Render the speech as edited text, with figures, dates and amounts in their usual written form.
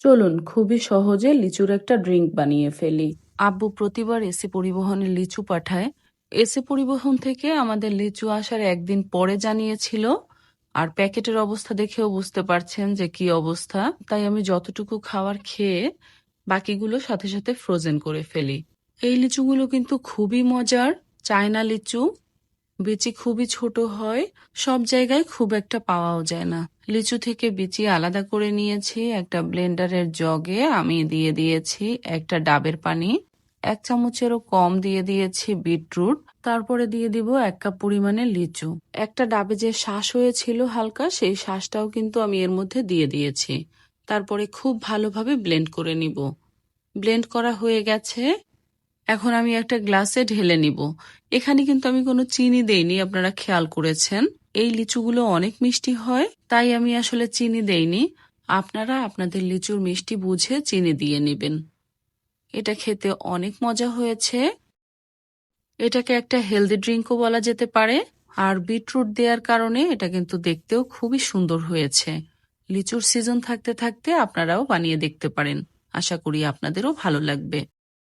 চলুন খুবই সহজে লিচুর একটা ড্রিঙ্ক বানিয়ে ফেলি। আব্বু প্রতিবার এসি পরিবহনে লিচু পাঠায়। এসি পরিবহন থেকে আমাদের লিচু আসার একদিন পরে জানিয়েছিল। আর প্যাকেটের অবস্থা দেখেও বুঝতে পারছেন যে কি অবস্থা। তাই আমি যতটুকু খাওয়ার খেয়ে বাকিগুলো সাথে সাথে ফ্রোজেন করে ফেলি। এই লিচুগুলো কিন্তু খুবই মজার। চায়না লিচু, বিচি খুবই ছোট হয়, সব জায়গায় খুব একটা পাওয়াও যায় না। লিচু থেকে বিচি আলাদা করে নিয়েছি, একটা ব্লেন্ডারের জগে আমি দিয়ে দিয়েছি একটা ডাবের পানি, 1 চামচেরও কম দিয়ে দিয়েছি বিটরুট, তারপরে দিয়ে দিব 1 কাপ পরিমাণে লিচু। একটা ডাবে যে শ্বাস হয়েছিল হালকা, সেই শ্বাসটাও কিন্তু আমি এর মধ্যে দিয়ে দিয়েছি। তারপরে খুব ভালোভাবে ব্লেন্ড করে নিব। ব্লেন্ড করা হয়ে গেছে, এখন আমি একটা গ্লাসে ঢেলে নিব। এখানে কিন্তু আমি কোনো চিনি দেইনি, আপনারা খেয়াল করেছেন। এই লিচুগুলো অনেক মিষ্টি হয়, তাই আমি আসলে চিনি দেইনি। আপনারা আপনাদের লিচুর মিষ্টি বুঝে চিনি দিয়ে নেবেন। এটা খেতে অনেক মজা হয়েছে। এটাকে একটা হেলদি ড্রিঙ্কও বলা যেতে পারে। আর বিটরুট দেওয়ার কারণে এটা কিন্তু দেখতেও খুবই সুন্দর হয়েছে। লিচুর সিজন থাকতে থাকতে আপনারাও বানিয়ে দেখতে পারেন। আশা করি আপনাদেরও ভালো লাগবে।